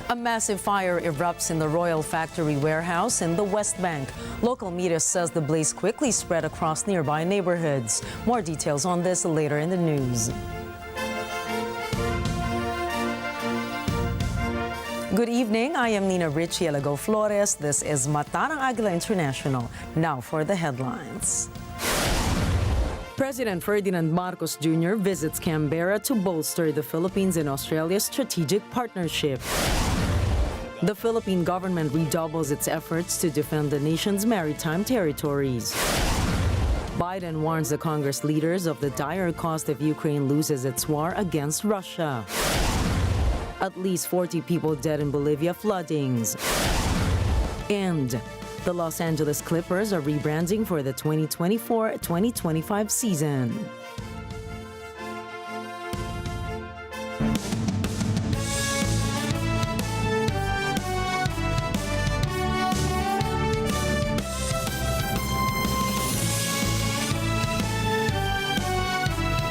A massive fire erupts in the Royal Factory warehouse in the West Bank. Local media says the blaze quickly spread across nearby neighborhoods. More details on this later in the news. Good evening. I am Nina Richie Alago Flores. This is Mata ng Agila International. Now for the headlines. President Ferdinand Marcos Jr. visits Canberra to bolster the Philippines and Australia's strategic partnership. The Philippine government redoubles its efforts to defend the nation's maritime territories. Biden warns the Congress leaders of the dire cost if Ukraine loses its war against Russia. At least 40 people dead in Bolivia floodings. And the Los Angeles Clippers are rebranding for the 2024-2025 season.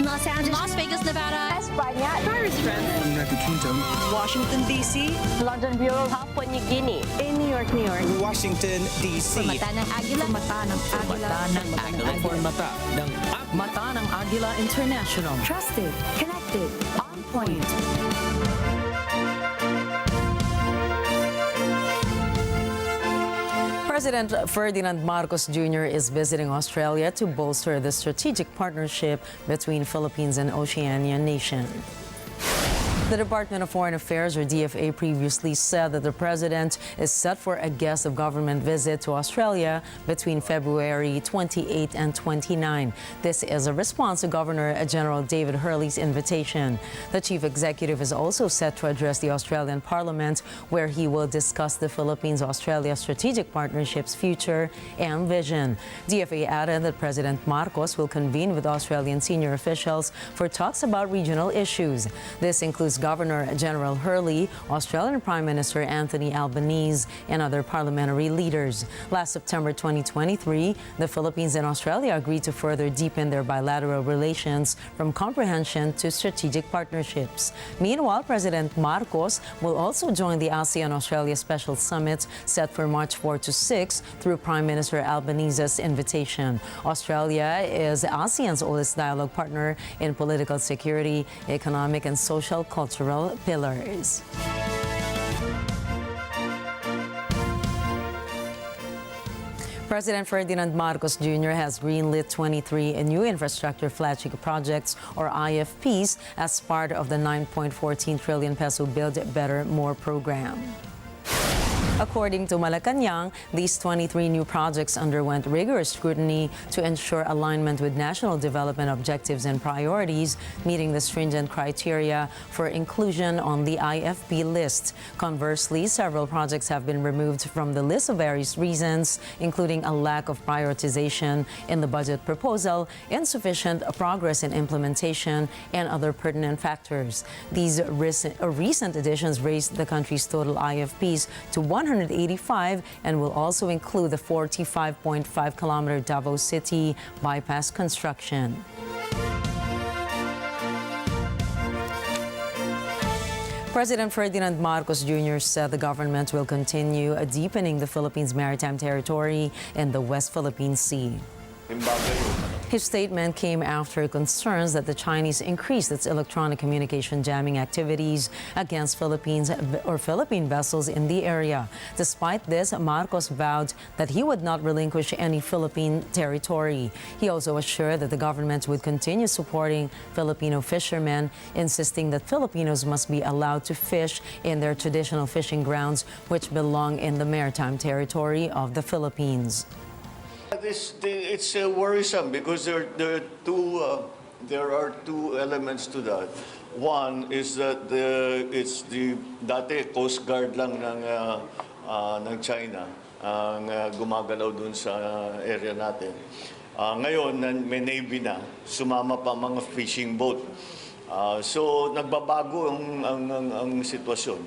Los Angeles, Las Vegas, Nevada, España, Paris, France, United Kingdom, Washington, D.C., London Bureau, Papua New Guinea, in New York, New York. Washington, D.C. Mata ng Agila, Mata ng Agila. Mata ng Agila International. Trusted, connected, on point. President Ferdinand Marcos Jr. is visiting Australia to bolster the strategic partnership between Philippines and Oceania nation. The Department of Foreign Affairs, or DFA, previously said that the president is set for a guest of government visit to Australia between February 28 and 29. This is a response to Governor General David Hurley's invitation. The chief executive is also set to address the Australian Parliament, where he will discuss the Philippines-Australia strategic partnership's future and vision. DFA added that President Marcos will convene with Australian senior officials for talks about regional issues. This includes Governor General Hurley, Australian Prime Minister Anthony Albanese, and other parliamentary leaders. Last September 2023, the Philippines and Australia agreed to further deepen their bilateral relations from comprehension to strategic partnerships. Meanwhile, President Marcos will also join the ASEAN-Australia Special Summit set for March 4 to 6 through Prime Minister Albanese's invitation. Australia is ASEAN's oldest dialogue partner in political security, economic, and social cultural pillars. President Ferdinand Marcos Jr. has greenlit 23 new infrastructure flagship projects, or IFPs, as part of the 9.14 trillion peso Build Better More program. According to Malacanang, these 23 new projects underwent rigorous scrutiny to ensure alignment with national development objectives and priorities, meeting the stringent criteria for inclusion on the IFP list. Conversely, several projects have been removed from the list of various reasons, including a lack of prioritization in the budget proposal, insufficient progress in implementation, and other pertinent factors. These recent additions raised the country's total IFPs to 185 and will also include the 45.5-kilometer Davao City bypass construction. President Ferdinand Marcos Jr. said the government will continue deepening the Philippines' maritime territory in the West Philippine Sea. His statement came after concerns that the Chinese increased its electronic communication jamming activities against Philippine vessels in the area. Despite this, Marcos vowed that he would not relinquish any Philippine territory. He also assured that the government would continue supporting Filipino fishermen, insisting that Filipinos must be allowed to fish in their traditional fishing grounds, which belong in the maritime territory of the Philippines. It's worrisome because there are two elements to that. One is that it's the dati Coast Guard lang ng China ang gumagalaw dun sa area natin. Ngayon may Navy na, sumama pa mga fishing boat. So nagbabago ang sitwasyon.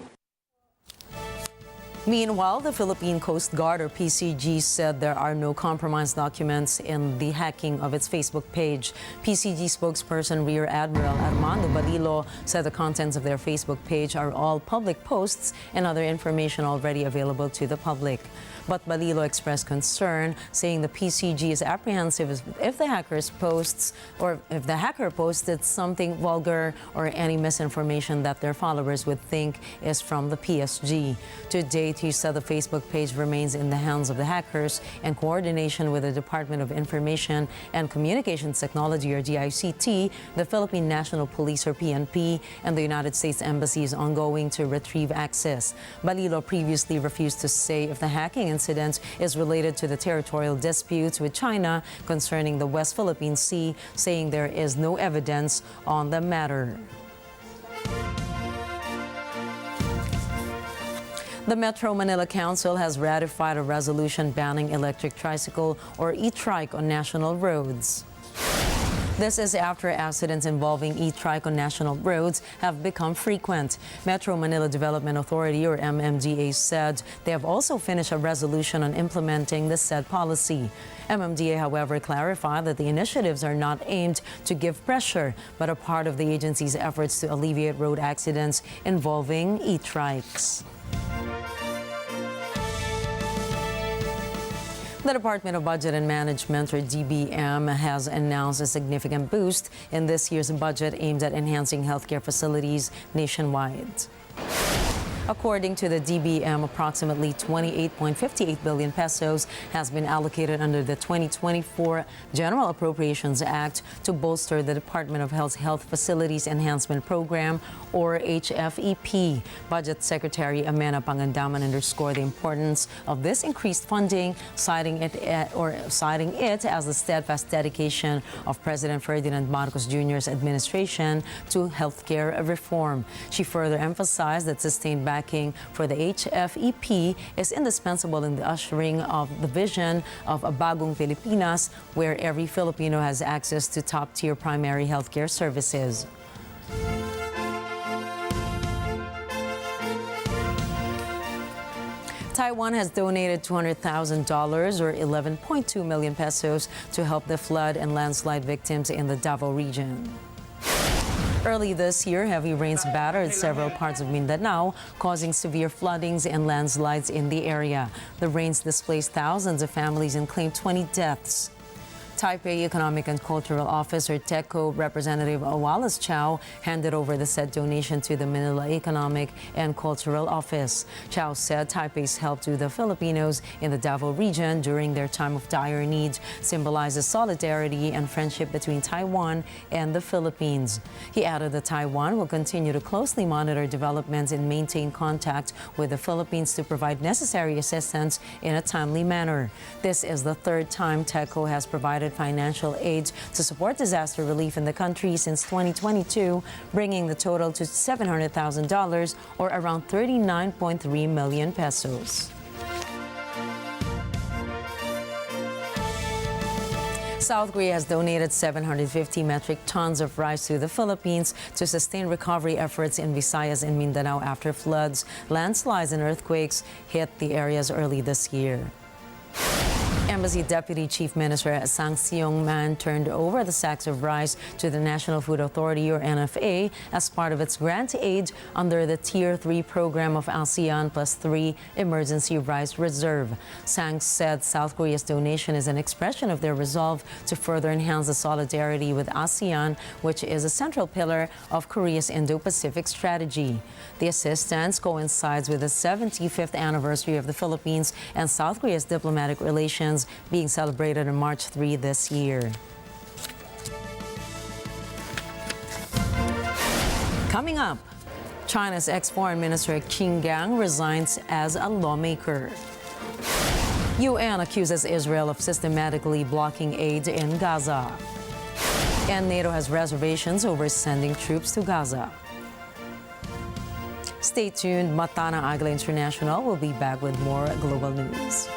Meanwhile, the Philippine Coast Guard, or PCG, said there are no compromised documents in the hacking of its Facebook page. PCG spokesperson Rear Admiral Armando Balilo said the contents of their Facebook page are all public posts and other information already available to the public. But Balilo expressed concern, saying the PCG is apprehensive if the hacker posted something vulgar or any misinformation that their followers would think is from the PSG. To date, he said the Facebook page remains in the hands of the hackers, and coordination with the Department of Information and Communications Technology, or DICT, the Philippine National Police, or PNP, and the United States Embassy is ongoing to retrieve access. Balilo previously refused to say if the hacking incident is related to the territorial disputes with China concerning the West Philippine Sea, saying there is no evidence on the matter. The Metro Manila Council has ratified a resolution banning electric tricycle, or e-trike, on national roads. This is after accidents involving e-trike on national roads have become frequent. Metro Manila Development Authority, or MMDA, said they have also finished a resolution on implementing the said policy. MMDA, however, clarified that the initiatives are not aimed to give pressure, but a part of the agency's efforts to alleviate road accidents involving e-trikes. The Department of Budget and Management, or DBM, has announced a significant boost in this year's budget aimed at enhancing healthcare facilities nationwide. According to the DBM, approximately 28.58 billion pesos has been allocated under the 2024 General Appropriations Act to bolster the Department of Health's Health Facilities Enhancement Program, or HFEP. Budget Secretary Amena Pangandaman underscored the importance of this increased funding, citing it as the steadfast dedication of President Ferdinand Marcos Jr.'s administration to healthcare reform. She further emphasized that sustained backing for the HFEP is indispensable in the ushering of the vision of a bagong Pilipinas, where every Filipino has access to top-tier primary healthcare services. Taiwan has donated $200,000, or 11.2 million pesos, to help the flood and landslide victims in the Davao region. Early this year, heavy rains battered several parts of Mindanao, causing severe floodings and landslides in the area. The rains displaced thousands of families and claimed 20 deaths. Taipei Economic and Cultural Office, or TECO, Representative Wallace Chow handed over the said donation to the Manila Economic and Cultural Office. Chow said Taipei's help to the Filipinos in the Davao region during their time of dire need symbolizes solidarity and friendship between Taiwan and the Philippines. He added that Taiwan will continue to closely monitor developments and maintain contact with the Philippines to provide necessary assistance in a timely manner. This is the third time TECO has provided financial aid to support disaster relief in the country since 2022, bringing the total to $700,000, or around 39.3 million pesos. South Korea has donated 750 metric tons of rice to the Philippines to sustain recovery efforts in Visayas and Mindanao after floods, landslides, and earthquakes hit the areas early this year. Embassy Deputy Chief Minister Sang Seong-man turned over the sacks of rice to the National Food Authority, or NFA, as part of its grant aid under the Tier 3 program of ASEAN +3 Emergency Rice Reserve. Sang said South Korea's donation is an expression of their resolve to further enhance the solidarity with ASEAN, which is a central pillar of Korea's Indo-Pacific strategy. The assistance coincides with the 75th anniversary of the Philippines and South Korea's diplomatic relations, being celebrated on March 3 this year. Coming up, China's ex-foreign minister Qin Gang resigns as a lawmaker. UN accuses Israel of systematically blocking aid in Gaza. And NATO has reservations over sending troops to Gaza. Stay tuned. Matana Agila International will be back with more global news.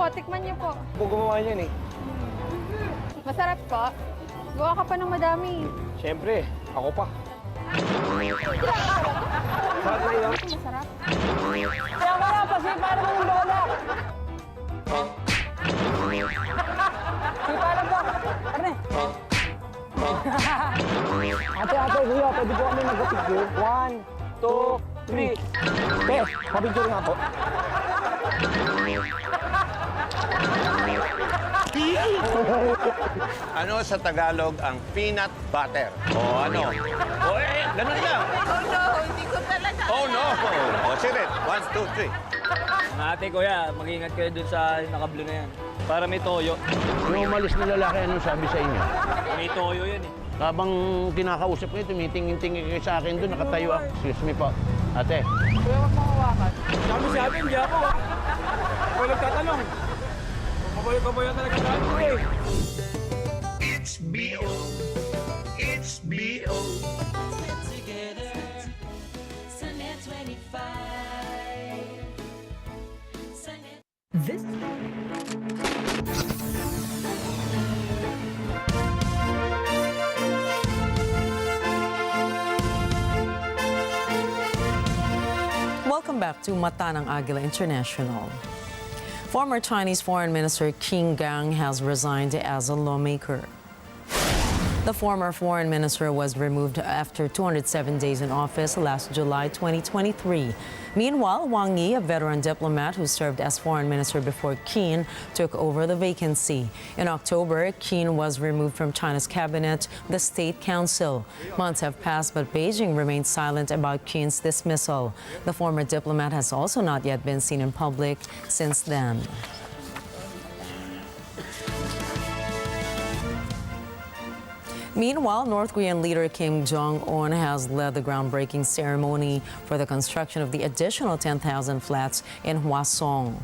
tikman niyo po. Kung gumawa niyan eh. Masarap po. Gawa ka pa ng madami. Siyempre, ako pa. Sarap na yun. Masarap. Kaya wala pa, sipa naman yung lola. Sipa lang po. Karne. Ate, kuya, pwede po kami mag-picture. 1, 2, 3. Pa-picture nga po. Ano sa Tagalog ang peanut butter? O ano? O ganun lang. Oh no, hindi ko talaga. Oh no! O sige, 1, 2, 3. Mga ate, kuya, mag-ingat kayo dun sa naka-blue na yan. Para may toyo. Yung umalis na lalaki, anong sabi sa inyo? May toyo yan eh. Habang kinakausap kayo, tumitingin-tingin kayo sa akin doon, nakatayo ako. Excuse me po. Ate. Kuya, wag mo hawakan. Sabi, hindi ako ah. Ako nagtatanong. Kaboy-kaboy talaga tayo eh. It's BO. It's BO. This Welcome back to Mata ng Agila International. Former Chinese Foreign Minister Qin Gang has resigned as a lawmaker. The former foreign minister was removed after 207 days in office last July 2023. Meanwhile, Wang Yi, a veteran diplomat who served as foreign minister before Qin, took over the vacancy. In October, Qin was removed from China's cabinet, the State Council. Months have passed, but Beijing remains silent about Qin's dismissal. The former diplomat has also not yet been seen in public since then. Meanwhile, North Korean leader Kim Jong-un has led the groundbreaking ceremony for the construction of the additional 10,000 flats in Hwasong.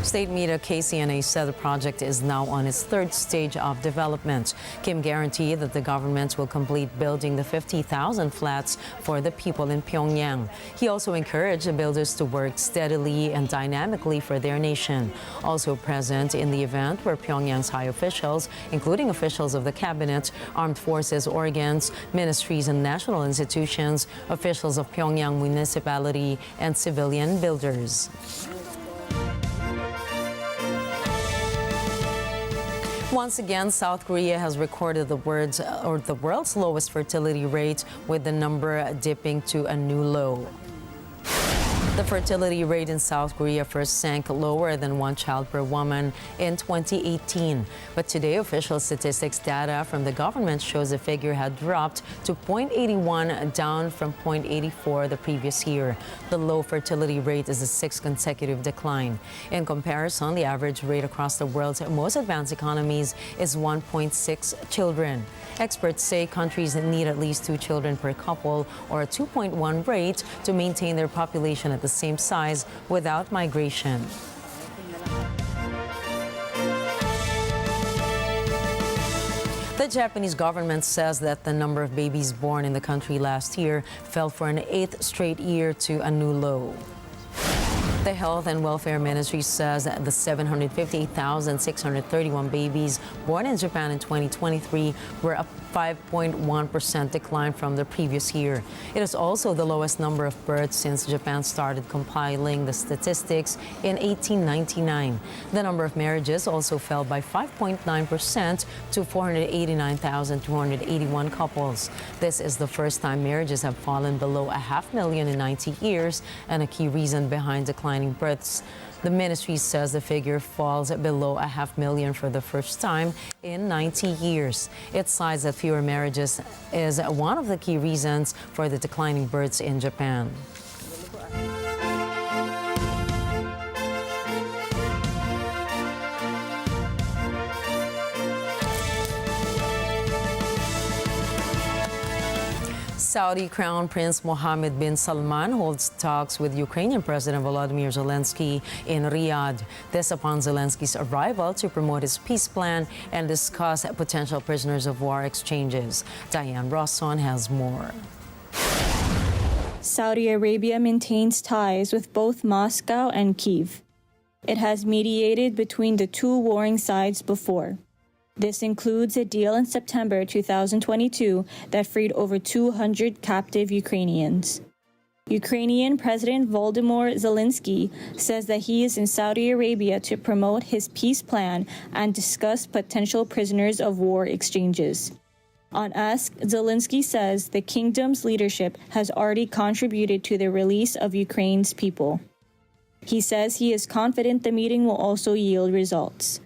State media KCNA said the project is now on its third stage of development. Kim guaranteed that the government will complete building the 50,000 flats for the people in Pyongyang. He also encouraged the builders to work steadily and dynamically for their nation. Also present in the event were Pyongyang's high officials, including officials of the cabinet, armed forces organs, ministries and national institutions, officials of Pyongyang municipality, and civilian builders. Once again, South Korea has recorded the world's lowest fertility rate, with the number dipping to a new low. The fertility rate in South Korea first sank lower than one child per woman in 2018. But today, official statistics data from the government shows the figure had dropped to 0.81, down from 0.84 the previous year. The low fertility rate is the sixth consecutive decline. In comparison, the average rate across the world's most advanced economies is 1.6 children. Experts say countries need at least 2 children per couple, or a 2.1 rate, to maintain their population at the same size without migration. The Japanese government says that the number of babies born in the country last year fell for an 8th straight year to a new low. The Health and Welfare Ministry says that the 758,631 babies born in Japan in 2023 were a 5.1% decline from the previous year. It is also the lowest number of births since Japan started compiling the statistics in 1899. The number of marriages also fell by 5.9% to 489,281 couples. This is the first time marriages have fallen below 500,000 in 90 years, and a key reason behind declining births. The ministry says the figure falls below 500,000 for the first time in 90 years. It cites that fewer marriages is one of the key reasons for the declining births in Japan. Saudi Crown Prince Mohammed bin Salman holds talks with Ukrainian President Volodymyr Zelensky in Riyadh. This upon Zelensky's arrival to promote his peace plan and discuss potential prisoners of war exchanges. Diane Rosson has more. Saudi Arabia maintains ties with both Moscow and Kyiv. it has mediated between the two warring sides before. This includes a deal in September 2022 that freed over 200 captive Ukrainians. Ukrainian President Volodymyr Zelensky says that he is in Saudi Arabia to promote his peace plan and discuss potential prisoners of war exchanges. On Ask, Zelensky says the kingdom's leadership has already contributed to the release of Ukraine's people. He says he is confident the meeting will also yield results.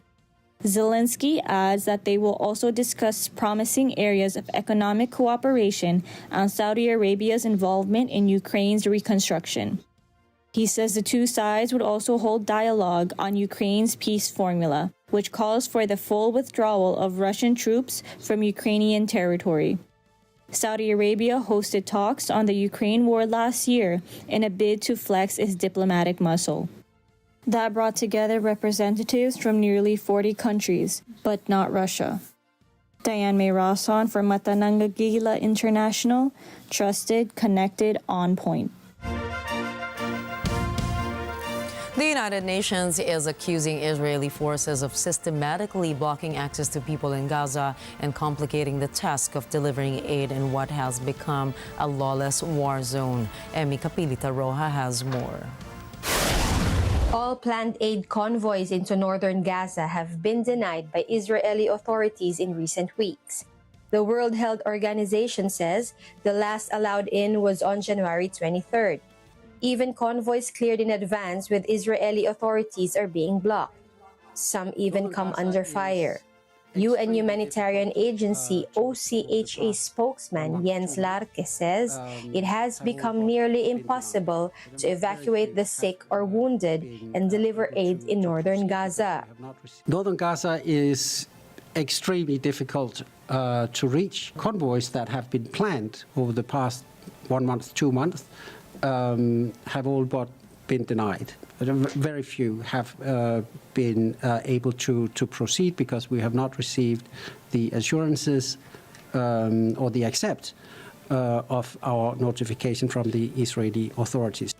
Zelensky adds that they will also discuss promising areas of economic cooperation and Saudi Arabia's involvement in Ukraine's reconstruction. He says the two sides would also hold dialogue on Ukraine's peace formula, which calls for the full withdrawal of Russian troops from Ukrainian territory. Saudi Arabia hosted talks on the Ukraine war last year in a bid to flex its diplomatic muscle. That brought together representatives from nearly 40 countries, but not Russia. Diane May Rawson for Agila International, trusted, connected, on point. The United Nations is accusing Israeli forces of systematically blocking access to people in Gaza and complicating the task of delivering aid in what has become a lawless war zone. Emi Capilita Roja has more. All planned aid convoys into northern Gaza have been denied by Israeli authorities in recent weeks. The World Health Organization says the last allowed in was on January 23rd. Even convoys cleared in advance with Israeli authorities are being blocked. Some even come under fire. UN Humanitarian Agency OCHA spokesman Jens Larke says it has become nearly impossible to evacuate the sick or wounded and deliver aid in northern Gaza. Northern Gaza is extremely difficult to reach. Convoys that have been planned over the past 1 month, 2 months have all but been denied. Very few have been able to proceed because we have not received the assurances or the accept of our notification from the Israeli authorities.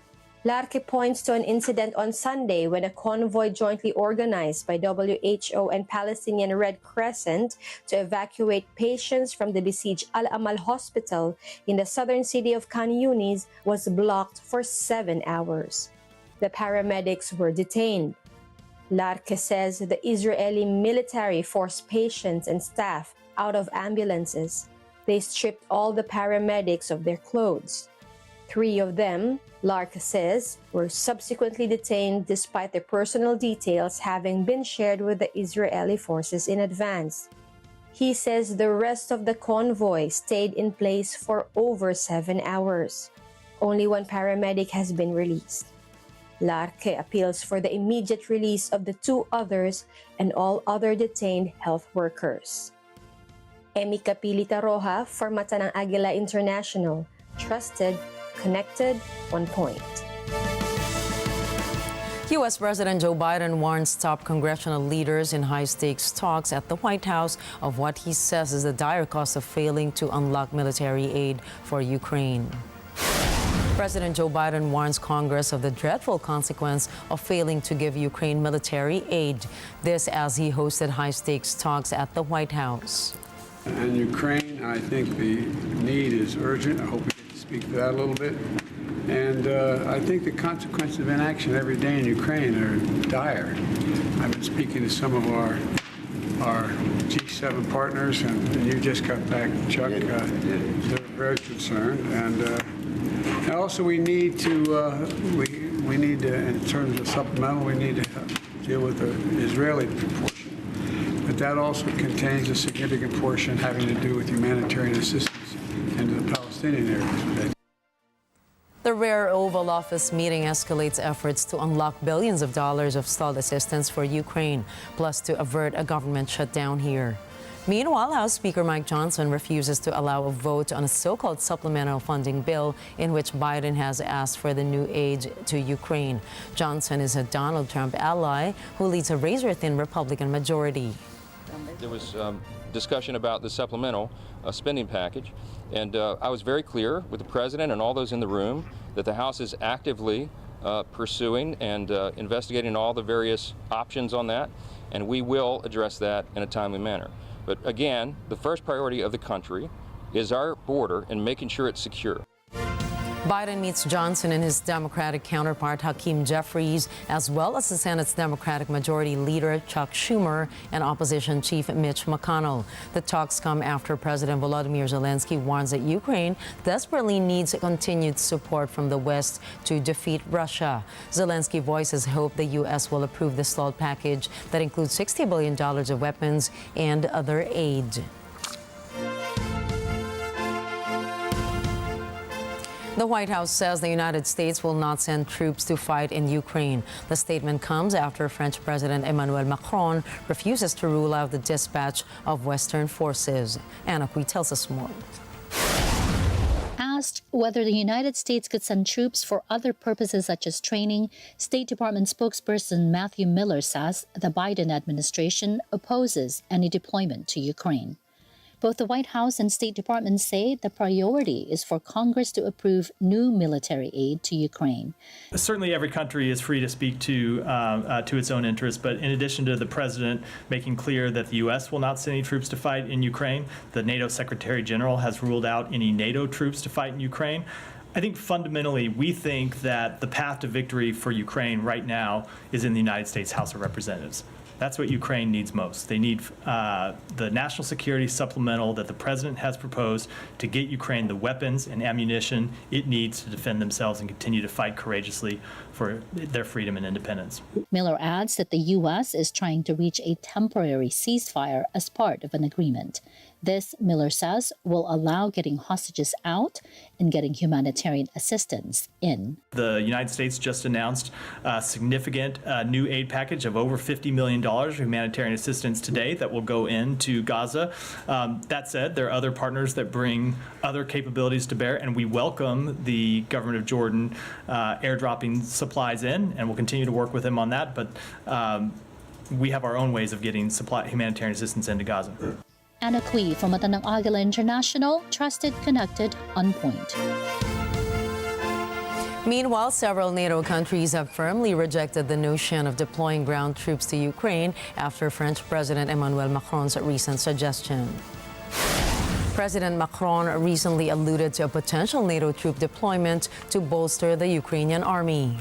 Larke points to an incident on Sunday when a convoy jointly organized by WHO and Palestinian Red Crescent to evacuate patients from the besieged Al-Amal hospital in the southern city of Khan Yunis was blocked for 7 hours. The paramedics were detained. Larke says the Israeli military forced patients and staff out of ambulances. They stripped all the paramedics of their clothes. 3 of them, Larke says, were subsequently detained despite their personal details having been shared with the Israeli forces in advance. He says the rest of the convoy stayed in place for over 7 hours. Only 1 paramedic has been released. Larke appeals for the immediate release of the 2 others and all other detained health workers. Emi Capilita Roja for Agila International, trusted, connected, on point. U.S. President Joe Biden warns top congressional leaders in high-stakes talks at the White House of what he says is the dire cost of failing to unlock military aid for Ukraine. President Joe Biden warns Congress of the dreadful consequence of failing to give Ukraine military aid. This as he hosted high-stakes talks at the White House. And Ukraine, I think the need is urgent. I hope we get to speak to that a little bit. And I think the consequences of inaction every day in Ukraine are dire. I've been speaking to some of our G7 partners, and you just got back, Chuck. They're very concerned. And also, we need to, in terms of supplemental, we need to deal with the Israeli portion. But that also contains a significant portion having to do with humanitarian assistance into the Palestinian areas. The rare Oval Office meeting escalates efforts to unlock billions of dollars of stalled assistance for Ukraine, plus to avert a government shutdown here. Meanwhile, House Speaker Mike Johnson refuses to allow a vote on a so-called supplemental funding bill in which Biden has asked for the new aid to Ukraine. Johnson is a Donald Trump ally who leads a razor-thin Republican majority. There was discussion about the supplemental spending package, and I was very clear with the President and all those in the room that the House is actively pursuing and investigating all the various options on that, and we will address that in a timely manner. But again, the first priority of the country is our border and making sure it's secure. Biden meets Johnson and his Democratic counterpart Hakeem Jeffries, as well as the Senate's Democratic Majority Leader Chuck Schumer and Opposition Chief Mitch McConnell. The talks come after President Volodymyr Zelensky warns that Ukraine desperately needs continued support from the West to defeat Russia. Zelensky voices hope the U.S. will approve the stalled package that includes $60 billion of weapons and other aid. The White House says the United States will not send troops to fight in Ukraine. The statement comes after French President Emmanuel Macron refuses to rule out the dispatch of Western forces. Anna Kui tells us more. Asked whether the United States could send troops for other purposes such as training, State Department spokesperson Matthew Miller says the Biden administration opposes any deployment to Ukraine. Both the White House and State Department say the priority is for Congress to approve new military aid to Ukraine. Certainly every country is free to speak to its own interests, but in addition to the president making clear that the U.S. will not send any troops to fight in Ukraine, the NATO Secretary General has ruled out any NATO troops to fight in Ukraine. I think fundamentally we think that the path to victory for Ukraine right now is in the United States House of Representatives. That's what Ukraine needs most. They need the national security supplemental that the president has proposed to get Ukraine the weapons and ammunition it needs to defend themselves and continue to fight courageously for their freedom and independence. Miller adds that the U.S. is trying to reach a temporary ceasefire as part of an agreement. This, Miller says, will allow getting hostages out and getting humanitarian assistance in. The United States just announced a significant new aid package of over $50 million of humanitarian assistance today that will go into Gaza. That said, there are other partners that bring other capabilities to bear, and we welcome the government of Jordan airdropping supplies in, and we'll continue to work with them on that. But we have our own ways of getting humanitarian assistance into Gaza. Anna Kui from Agila International, trusted, connected, on point. Meanwhile, several NATO countries have firmly rejected the notion of deploying ground troops to Ukraine after French President Emmanuel Macron's recent suggestion. President Macron recently alluded to a potential NATO troop deployment to bolster the Ukrainian army.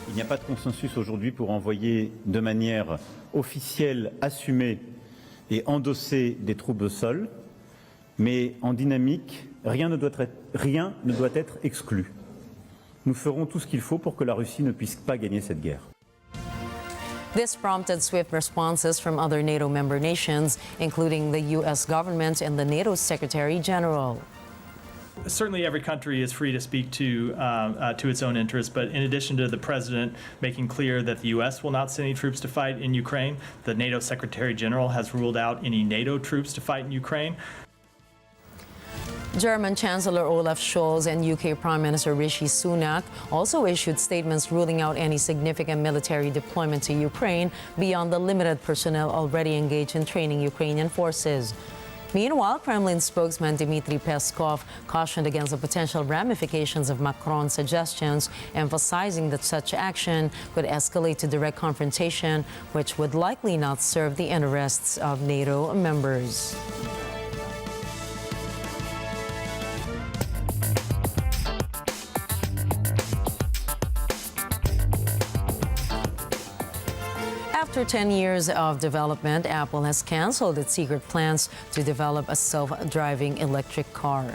Il n'y a pas de consensus aujourd'hui pour envoyer de manière officielle, assumée et endosser des troupes au sol, mais en dynamique, rien ne doit être exclu. Nous ferons tout ce qu'il faut pour que la Russie ne puisse pas gagner cette guerre. This prompted swift responses from other NATO member nations, including the U.S. government and the NATO Secretary General. Certainly every country is free to speak to its own interests, but in addition to the president making clear that the U.S. will not send any troops to fight in Ukraine, the NATO Secretary General has ruled out any NATO troops to fight in Ukraine. German Chancellor Olaf Scholz and UK Prime Minister Rishi Sunak also issued statements ruling out any significant military deployment to Ukraine beyond the limited personnel already engaged in training Ukrainian forces. Meanwhile, Kremlin spokesman Dmitry Peskov cautioned against the potential ramifications of Macron's suggestions, emphasizing that such action could escalate to direct confrontation, which would likely not serve the interests of NATO members. After 10 years of development, Apple has canceled its secret plans to develop a self-driving electric car.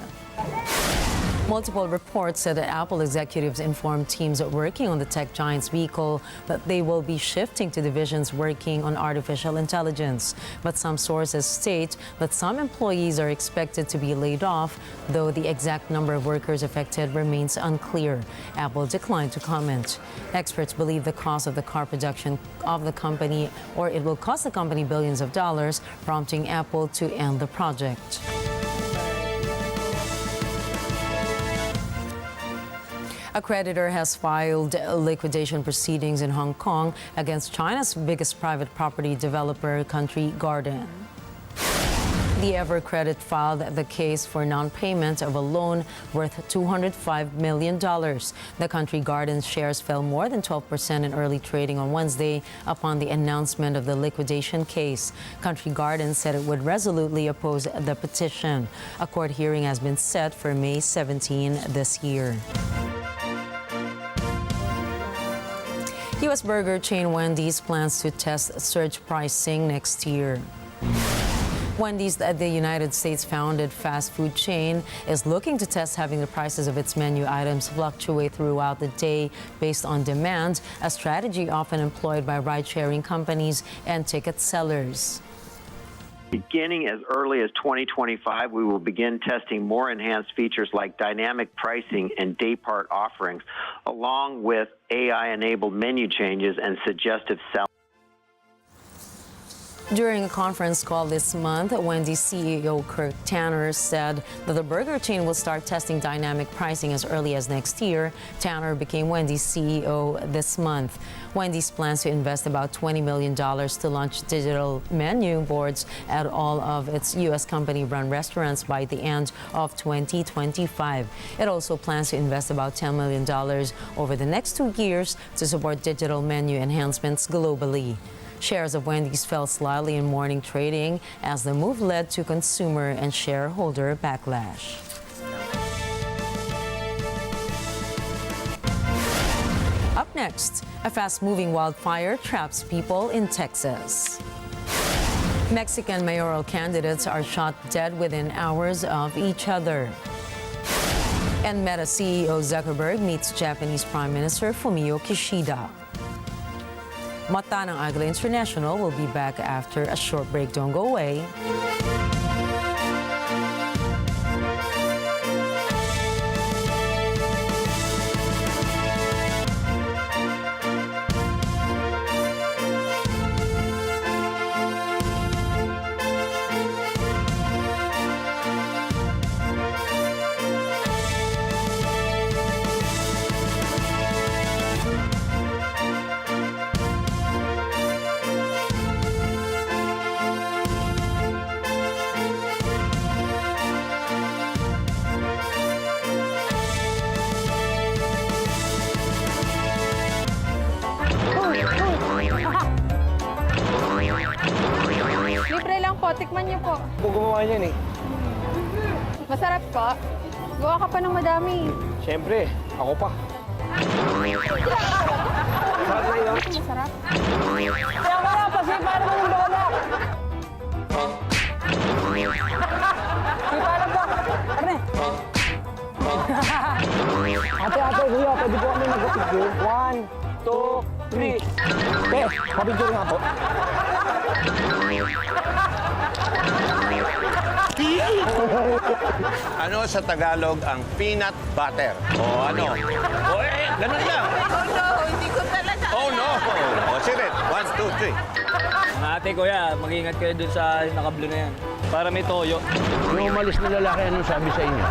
Multiple reports said that Apple executives informed teams working on the tech giant's vehicle that they will be shifting to divisions working on artificial intelligence. But some sources state that some employees are expected to be laid off, though the exact number of workers affected remains unclear. Apple declined to comment. Experts believe the cost of the car production of the company, or it will cost the company billions of dollars, prompting Apple to end the project. A creditor has filed liquidation proceedings in Hong Kong against China's biggest private property developer, Country Garden. The Evercredit filed the case for non-payment of a loan worth $205 million. The Country Garden's shares fell more than 12% in early trading on Wednesday upon the announcement of the liquidation case. Country Garden said it would resolutely oppose the petition. A court hearing has been set for May 17 this year. U.S. burger chain Wendy's plans to test surge pricing next year. Wendy's, the United States-founded fast food chain, is looking to test having the prices of its menu items fluctuate throughout the day based on demand, a strategy often employed by ride-sharing companies and ticket sellers. Beginning as early as 2025, we will begin testing more enhanced features like dynamic pricing and day-part offerings, along with AI-enabled menu changes and suggestive selling. During a conference call this month, Wendy's CEO Kirk Tanner said that the burger chain will start testing dynamic pricing as early as next year. Tanner became Wendy's CEO this month. Wendy's plans to invest about $20 million to launch digital menu boards at all of its U.S. company-run restaurants by the end of 2025. It also plans to invest about $10 million over the next 2 years to support digital menu enhancements globally. Shares of Wendy's fell slightly in morning trading as the move led to consumer and shareholder backlash. Up next, a fast-moving wildfire traps people in Texas. Mexican mayoral candidates are shot dead within hours of each other. And Meta CEO Zuckerberg meets Japanese Prime Minister Fumio Kishida. Mata ng Agila International will be back after a short break. Don't go away. Libre lang po, tikman niyo po. Kung gumawa niyan eh. Masarap po. Gawa ka pa ng madami. Siyempre, ako pa. Sarap na yun. Masarap. Kaya wala pa siya, paano mo yung lola? Siya, paano ba? Arne! Ate, kuya, pwede po kami mag-picture. 1, 2, 3. Te, pa-picture nga po. Ano sa Tagalog ang peanut butter? O ano? O ganun lang. Oh no, hindi ko talaga. Oh no! O sige, 1, 2, 3. Mga ate, kuya, mag-ingat kayo dun sa naka-blue na yan. Para may toyo. Yung umalis na lalaki, anong sabi sa inyo?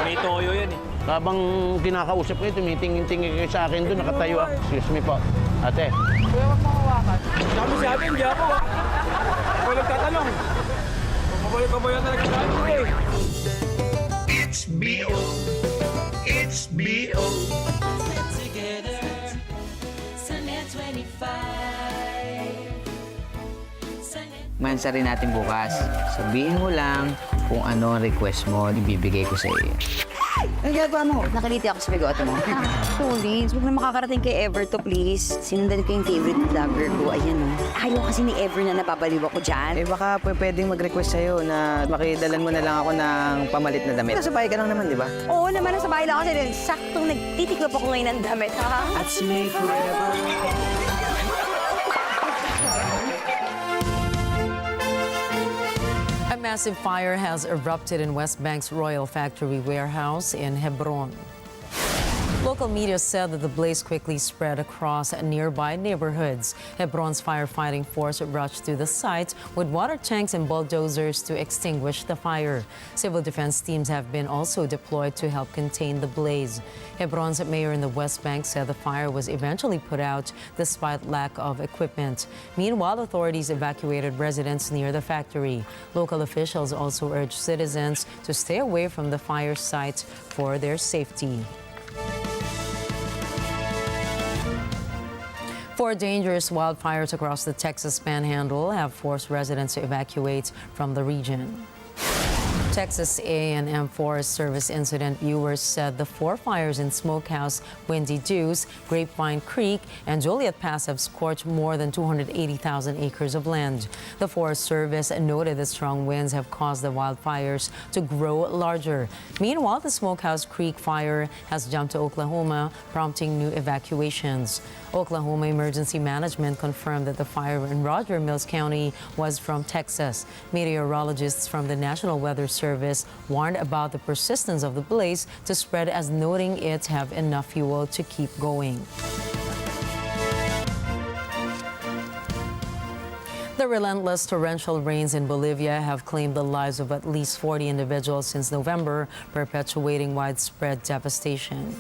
May toyo yan eh. Habang kinakausap ko, tumitingin-tingin kayo sa akin doon, nakatayo ako. Excuse me po. Ate. Kuya, wag mong hawakan. Sabi sa atin, di ako ah. Ako nagtatanong. Kabayo-kabayo talaga tayo eh. It's BO. It's BO. Together, Sunday 25. Mansa rin natin bukas. Sabihin mo lang kung ano ang request mo, ibibigay ko sa iyo. Ang ginagawa mo? Nakiliti ako sa bigote mo. Please, huwag na makakarating kay Ever to, please. Sinundan ko yung favorite vlogger ko. Ayan, oh. Ayaw kasi ni Ever na napabaliw ako dyan. Eh baka pwedeng mag-request sa'yo na makidalan mo na lang ako ng pamalit na damit. Nasa bahay ka lang naman, di ba? Oo naman, nasa bahay lang ako. Kasi saktong nagtitiklop ako ngayon ng damit, ha? At si May forever. A massive fire has erupted in West Bank's Royal Factory warehouse in Hebron. Local media said that the blaze quickly spread across nearby neighborhoods. Hebron's firefighting force rushed to the site with water tanks and bulldozers to extinguish the fire. Civil defense teams have been also deployed to help contain the blaze. Hebron's mayor in the West Bank said the fire was eventually put out despite lack of equipment. Meanwhile, authorities evacuated residents near the factory. Local officials also urged citizens to stay away from the fire site for their safety. Four dangerous wildfires across the Texas Panhandle have forced residents to evacuate from the region. Texas A&M Forest Service incident viewers said the four fires in Smokehouse, Windy Deuce, Grapevine Creek, and Joliet Pass have scorched more than 280,000 acres of land. The Forest Service noted that strong winds have caused the wildfires to grow larger. Meanwhile, the Smokehouse Creek fire has jumped to Oklahoma, prompting new evacuations. Oklahoma Emergency Management confirmed that the fire in Roger Mills County was from Texas. Meteorologists from the National Weather Service warned about the persistence of the blaze to spread, as noting it have enough fuel to keep going. The relentless torrential rains in Bolivia have claimed the lives of at least 40 individuals since November, perpetuating widespread devastation.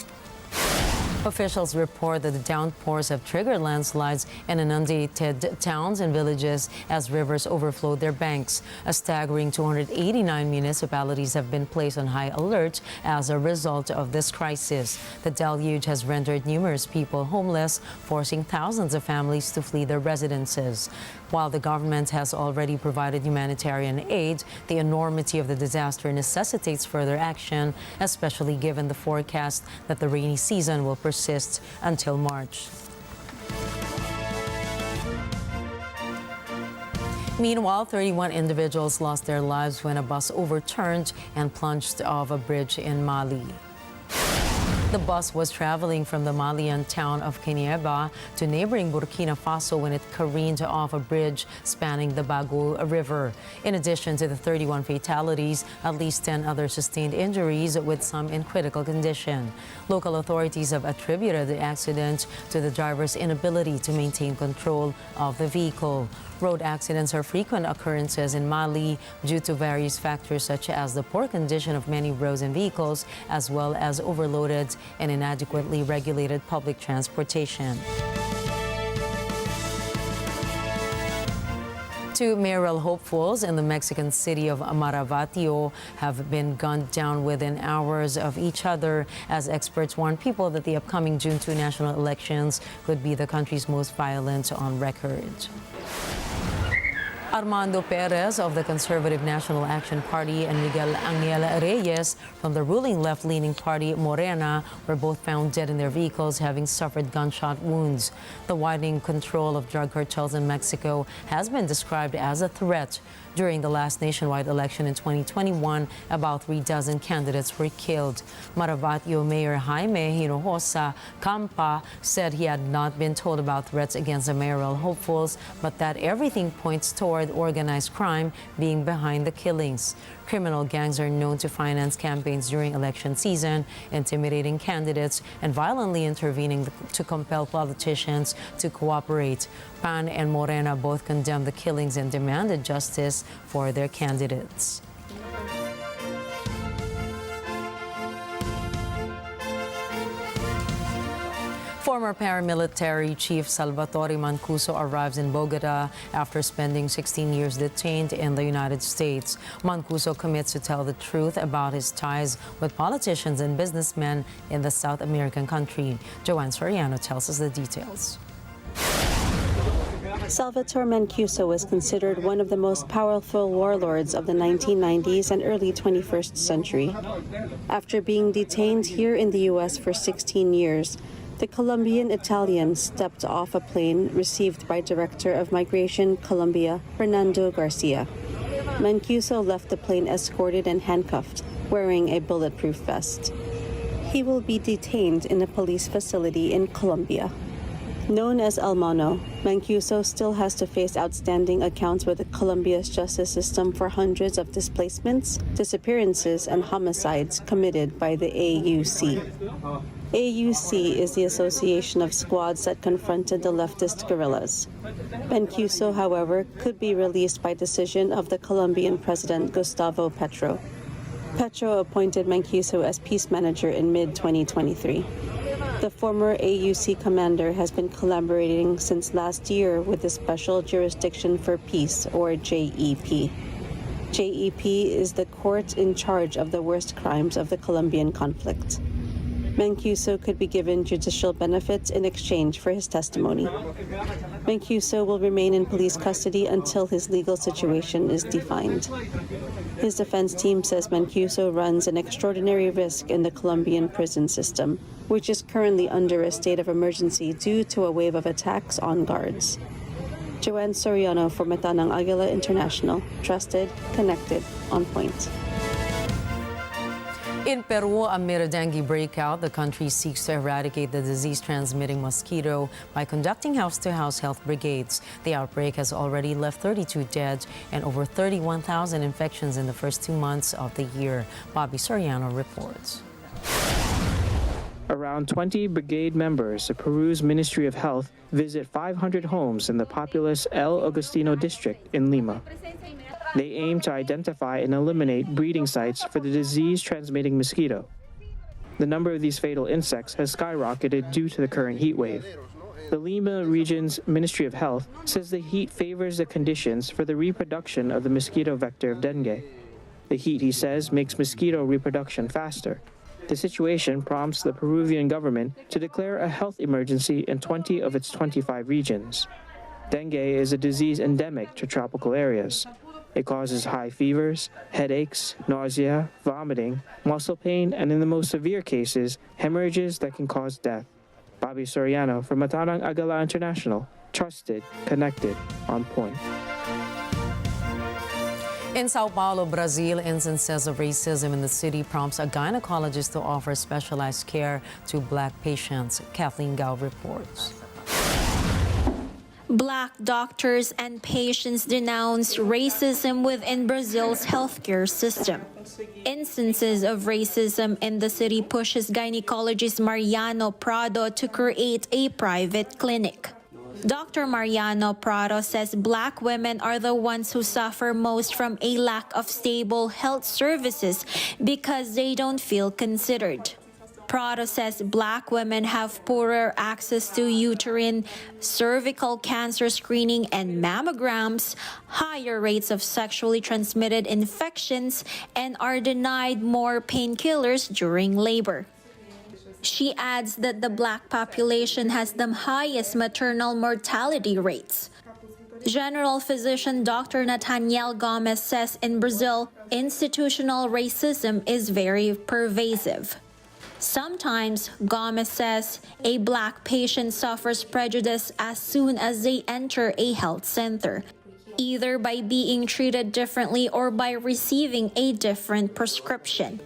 Officials report that the downpours have triggered landslides and inundated towns and villages as rivers overflowed their banks. A staggering 289 municipalities have been placed on high alert as a result of this crisis. The deluge has rendered numerous people homeless, forcing thousands of families to flee their residences. While the government has already provided humanitarian aid, the enormity of the disaster necessitates further action, especially given the forecast that the rainy season will persist until March. Meanwhile, 31 individuals lost their lives when a bus overturned and plunged off a bridge in Mali. The bus was traveling from the Malian town of Kinieba to neighboring Burkina Faso when it careened off a bridge spanning the Bago River. In addition to the 31 fatalities, at least 10 others sustained injuries, with some in critical condition. Local authorities have attributed the accident to the driver's inability to maintain control of the vehicle. Road accidents are frequent occurrences in Mali due to various factors such as the poor condition of many roads and vehicles, as well as overloaded and inadequately regulated public transportation. Two mayoral hopefuls in the Mexican city of Maravatio have been gunned down within hours of each other, as experts warn people that the upcoming June 2 national elections could be the country's most violent on record. Armando Perez of the Conservative National Action Party and Miguel Angel Reyes from the ruling left-leaning party Morena were both found dead in their vehicles, having suffered gunshot wounds. The widening control of drug cartels in Mexico has been described as a threat. During the last nationwide election in 2021, about 36 candidates were killed. Maravatio Mayor Jaime Hinojosa Campa said he had not been told about threats against the mayoral hopefuls, but that everything points toward organized crime being behind the killings. Criminal gangs are known to finance campaigns during election season, intimidating candidates and violently intervening to compel politicians to cooperate. PAN and Morena both condemned the killings and demanded justice for their candidates. Former paramilitary chief Salvatore Mancuso arrives in Bogota after spending 16 years detained in the United States. Mancuso commits to tell the truth about his ties with politicians and businessmen in the South American country. Joanne Soriano tells us the details. Salvatore Mancuso was considered one of the most powerful warlords of the 1990s and early 21st century. After being detained here in the U.S. for 16 years, the Colombian Italian stepped off a plane received by Director of Migration Colombia, Fernando Garcia. Mancuso left the plane escorted and handcuffed, wearing a bulletproof vest. He will be detained in a police facility in Colombia. Known as El Mono, Mancuso still has to face outstanding accounts with Colombia's justice system for hundreds of displacements, disappearances, and homicides committed by the AUC. AUC is the association of squads that confronted the leftist guerrillas. Mancuso, however, could be released by decision of the Colombian President Gustavo Petro. Petro appointed Mancuso as peace manager in mid-2023. The former AUC commander has been collaborating since last year with the Special Jurisdiction for Peace, or JEP. JEP is the court in charge of the worst crimes of the Colombian conflict. Mancuso could be given judicial benefits in exchange for his testimony. Mancuso will remain in police custody until his legal situation is defined. His defense team says Mancuso runs an extraordinary risk in the Colombian prison system, which is currently under a state of emergency due to a wave of attacks on guards. Joanne Soriano for Matanang Agila International, trusted, connected, on point. In Peru, amid a dengue breakout, the country seeks to eradicate the disease-transmitting mosquito by conducting house-to-house health brigades. The outbreak has already left 32 dead and over 31,000 infections in the first 2 months of the year. Bobby Soriano reports. Around 20 brigade members of Peru's Ministry of Health visit 500 homes in the populous El Agustino district in Lima. They aim to identify and eliminate breeding sites for the disease-transmitting mosquito. The number of these fatal insects has skyrocketed due to the current heat wave. The Lima region's Ministry of Health says the heat favors the conditions for the reproduction of the mosquito vector of dengue. The heat, he says, makes mosquito reproduction faster. The situation prompts the Peruvian government to declare a health emergency in 20 of its 25 regions. Dengue is a disease endemic to tropical areas. It causes high fevers, headaches, nausea, vomiting, muscle pain, and in the most severe cases, hemorrhages that can cause death. Bobby Soriano for Matanang Agila International, trusted, connected, on point. In Sao Paulo, Brazil, instances of racism in the city prompts a gynecologist to offer specialized care to Black patients. Kathleen Gao reports. Black doctors and patients denounce racism within Brazil's healthcare system. Instances of racism in the city pushes gynecologist Mariano Prado to create a private clinic. Dr. Mariano Prado says Black women are the ones who suffer most from a lack of stable health services because they don't feel considered. Prado says Black women have poorer access to uterine, cervical cancer screening and mammograms, higher rates of sexually transmitted infections, and are denied more painkillers during labor. She adds that the Black population has the highest maternal mortality rates. General physician Dr. Nathaniel Gomez says in Brazil, institutional racism is very pervasive. Sometimes, Gomez says, a Black patient suffers prejudice as soon as they enter a health center, either by being treated differently or by receiving a different prescription.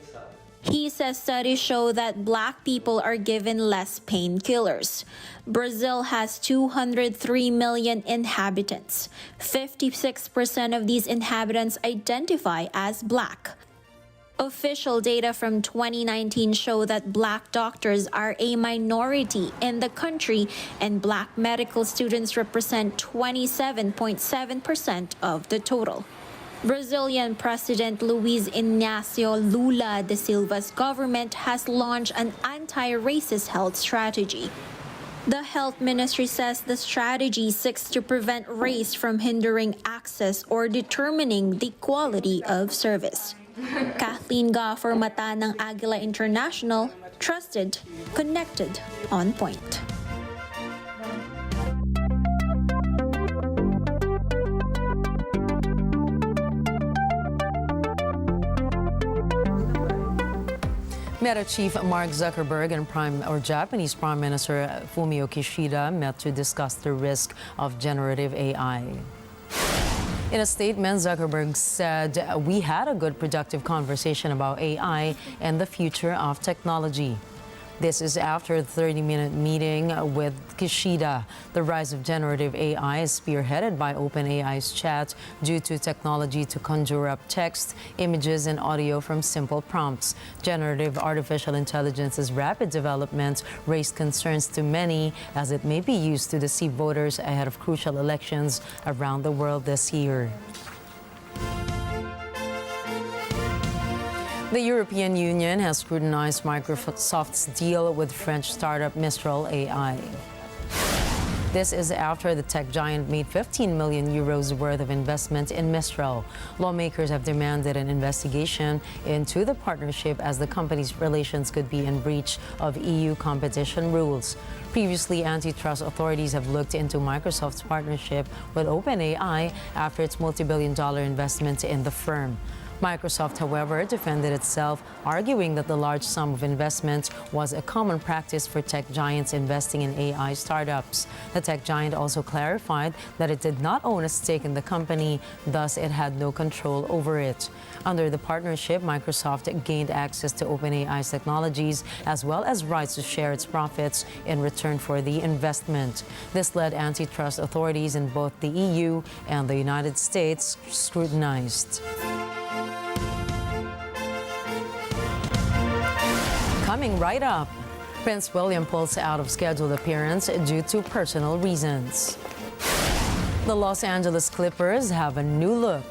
He says studies show that Black people are given less painkillers. Brazil has 203 million inhabitants. 56% of these inhabitants identify as Black. Official data from 2019 show that Black doctors are a minority in the country, and Black medical students represent 27.7% of the total. Brazilian President Luiz Inácio Lula da Silva's government has launched an anti-racist health strategy. The health ministry says the strategy seeks to prevent race from hindering access or determining the quality of service. Kathleen Ga for Matanang Agila International, trusted, connected, on point. Meta chief Mark Zuckerberg and Japanese Prime Minister Fumio Kishida met to discuss the risk of generative AI. In a statement, Zuckerberg said, "We had a good, productive conversation about AI and the future of technology." This is after the 30-minute meeting with Kishida. The rise of generative AI is spearheaded by OpenAI's chat due to technology to conjure up text, images, and audio from simple prompts. Generative artificial intelligence's rapid development raised concerns to many as it may be used to deceive voters ahead of crucial elections around the world this year. The European Union has scrutinized Microsoft's deal with French startup Mistral AI. This is after the tech giant made 15 million euros worth of investment in Mistral. Lawmakers have demanded an investigation into the partnership as the company's relations could be in breach of EU competition rules. Previously, antitrust authorities have looked into Microsoft's partnership with OpenAI after its multi-billion-dollar investment in the firm. Microsoft, however, defended itself, arguing that the large sum of investment was a common practice for tech giants investing in AI startups. The tech giant also clarified that it did not own a stake in the company, thus it had no control over it. Under the partnership, Microsoft gained access to OpenAI's technologies as well as rights to share its profits in return for the investment. This led antitrust authorities in both the EU and the United States scrutinized. Coming right up, Prince William pulls out of scheduled appearance due to personal reasons. The Los Angeles Clippers have a new look.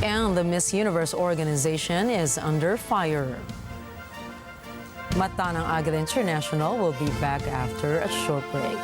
And the Miss Universe organization is under fire. Mata ng Agila International will be back after a short break.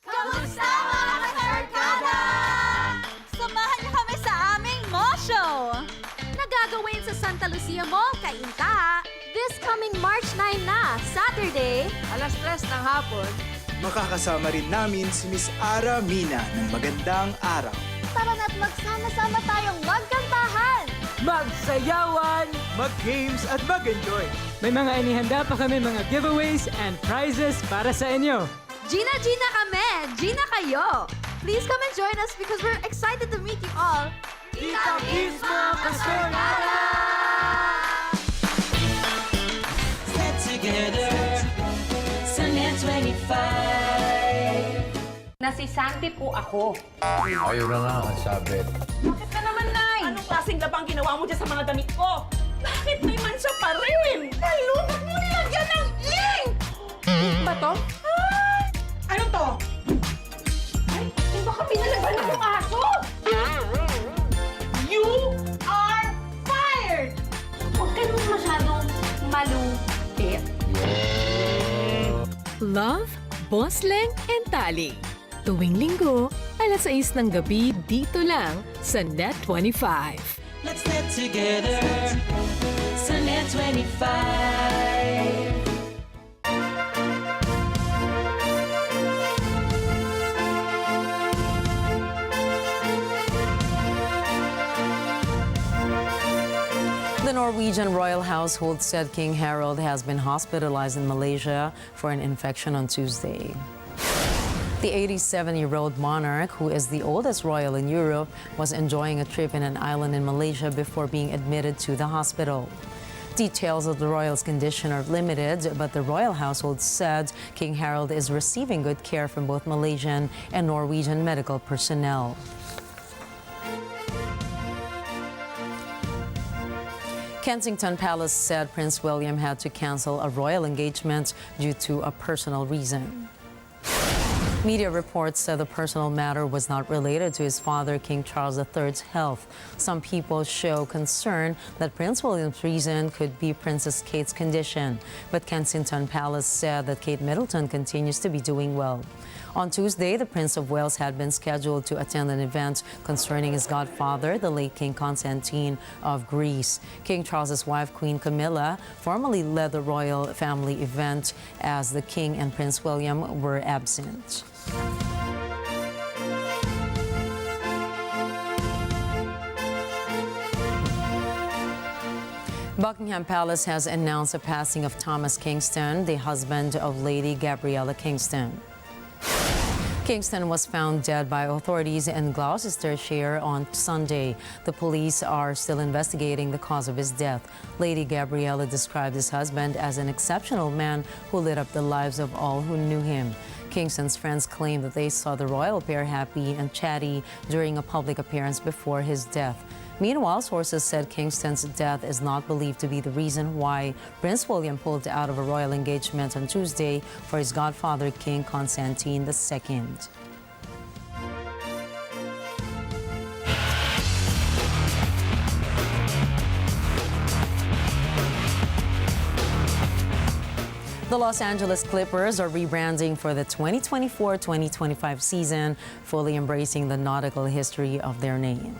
Kamusta mga katarkada? Samahan niyo kami sa aming mall show! Nagagawin sa Santa Lucia Mall, Cainta. This coming March 9 na, Saturday. Alas 3 ng hapon. Makakasama rin namin si Miss Ara Mina ng Magandang Araw. Tara na't magsama-sama tayong magkantahan! Magsayawan, mag-games at mag-enjoy. May mga inihanda pa kami mga giveaways and prizes para sa inyo. Gina kami! Gina kayo! Please come and join us because we're excited to meet you all! Kita mismo, Kastornada! Get together, Sunday 25. Nasisanti po ako. Ayaw na nga ang sabi. Bakit ka naman, Nay? Anong klaseng labang ginawa mo dyan sa mga damit ko? Bakit may mansa pa rin? Nalunod mo nilagyan ng ink! Ba to? Ano to? Ay, baka pinalaban akong aso! You are fired! Huwag ka naman masyadong malupit. Love, Bosleng, and Tali. Tuwing linggo, alas 6 ng gabi dito lang sa Net 25. Let's get together, Sunday 25. The Norwegian royal household said King Harald has been hospitalized in Malaysia for an infection on Tuesday. The 87-year-old monarch, who is the oldest royal in Europe, was enjoying a trip in an island in Malaysia before being admitted to the hospital. Details of the royal's condition are limited, but the royal household said King Harald is receiving good care from both Malaysian and Norwegian medical personnel. Kensington Palace said Prince William had to cancel a royal engagement due to a personal reason. Media reports said the personal matter was not related to his father, King Charles III's health. Some people show concern that Prince William's reason could be Princess Kate's condition. But Kensington Palace said that Kate Middleton continues to be doing well. On Tuesday, the Prince of Wales had been scheduled to attend an event concerning his godfather, the late King Constantine of Greece. King Charles's wife, Queen Camilla, formally led the royal family event as the King and Prince William were absent. Buckingham Palace has announced the passing of Thomas Kingston, the husband of Lady Gabriella Kingston. Kingston was found dead by authorities in Gloucestershire on Sunday. The police are still investigating the cause of his death. Lady Gabriella described his husband as an exceptional man who lit up the lives of all who knew him. Kingston's friends claim that they saw the royal pair happy and chatty during a public appearance before his death. Meanwhile, sources said Kingston's death is not believed to be the reason why Prince William pulled out of a royal engagement on Tuesday for his godfather, King Constantine II. The Los Angeles Clippers are rebranding for the 2024-2025 season, fully embracing the nautical history of their name.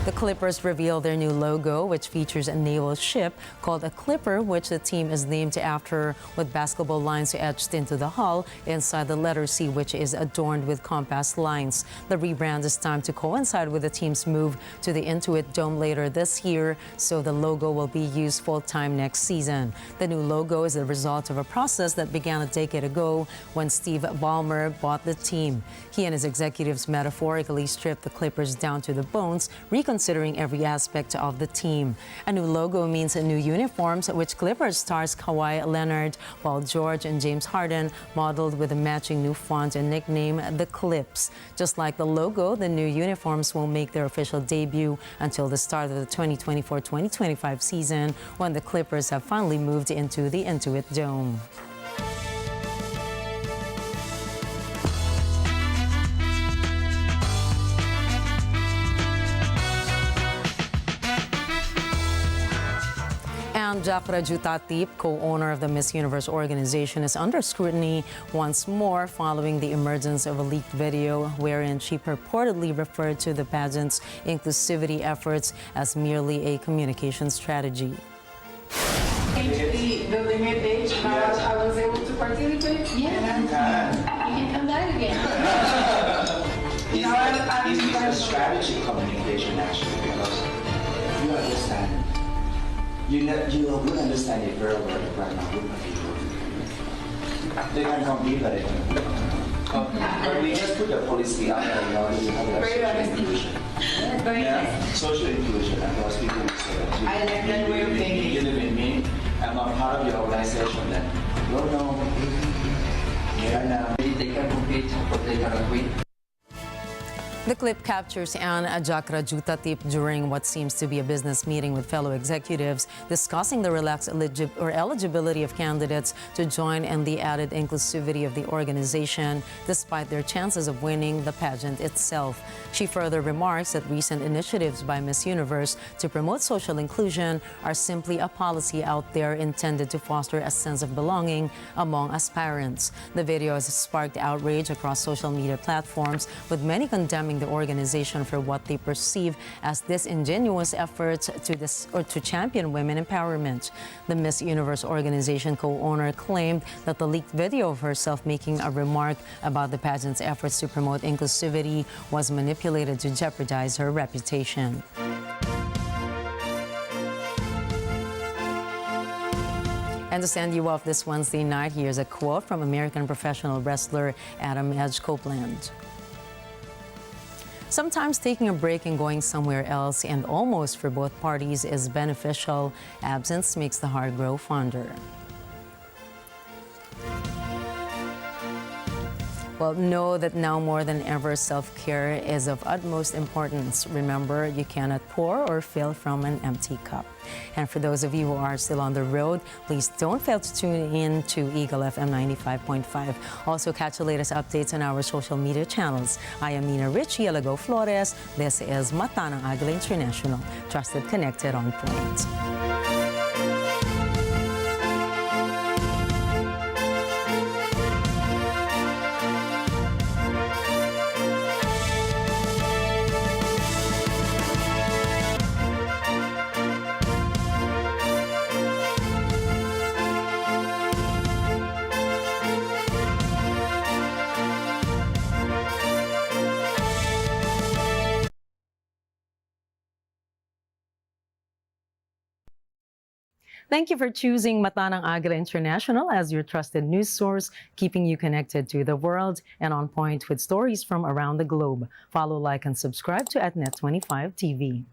The Clippers revealed their new logo, which features a naval ship called a Clipper, which the team is named after, with basketball lines etched into the hull inside the letter C, which is adorned with compass lines. The rebrand is timed to coincide with the team's move to the Intuit Dome later this year, so the logo will be used full-time next season. The new logo is the result of a process that began a decade ago when Steve Ballmer bought the team. He and his executives metaphorically stripped the Clippers down to the bones, considering every aspect of the team. A new logo means new uniforms, which Clippers stars Kawhi Leonard, Paul George, and James Harden modeled with a matching new font and nickname, the Clips. Just like the logo, the new uniforms won't make their official debut until the start of the 2024-2025 season, when the Clippers have finally moved into the Intuit Dome. And Jutatip, co-owner of the Miss Universe organization, is under scrutiny once more following the emergence of a leaked video wherein she purportedly referred to the pageant's inclusivity efforts as merely a communication strategy. The limit age, I was able to participate. Yeah, you can come back again. It's a strategy communication actually, because you understand. You would understand it very well right now. They can compete, but they can. But we just put the policy out there, you know, you have like social inclusion. Social inclusion, and most people will say that you live with me, I'm a part of your organization, then no, they can compete, but they cannot win. The clip captures Anne Jutatip during what seems to be a business meeting with fellow executives discussing the relaxed eligibility of candidates to join and the added inclusivity of the organization despite their chances of winning the pageant itself. She further remarks that recent initiatives by Miss Universe to promote social inclusion are simply a policy out there intended to foster a sense of belonging among aspirants. The video has sparked outrage across social media platforms, with many condemning the organization for what they perceive as disingenuous efforts to champion women empowerment. The Miss Universe organization co-owner claimed that the leaked video of herself making a remark about the pageant's efforts to promote inclusivity was manipulated to jeopardize her reputation. And to send you off this Wednesday night, here's a quote from American professional wrestler Adam Edge Copeland. Sometimes taking a break and going somewhere else, and almost for both parties, is beneficial. Absence makes the heart grow fonder. Well, know that now more than ever, self-care is of utmost importance. Remember, you cannot pour or fill from an empty cup. And for those of you who are still on the road, please don't fail to tune in to Eagle FM 95.5. Also, catch the latest updates on our social media channels. I am Nina Rich Yalago Flores. This is Mata ng Agila International. Trusted, connected, on point. Thank you for choosing Mata ng Agila International as your trusted news source, keeping you connected to the world and on point with stories from around the globe. Follow, like, and subscribe to @Net25 TV.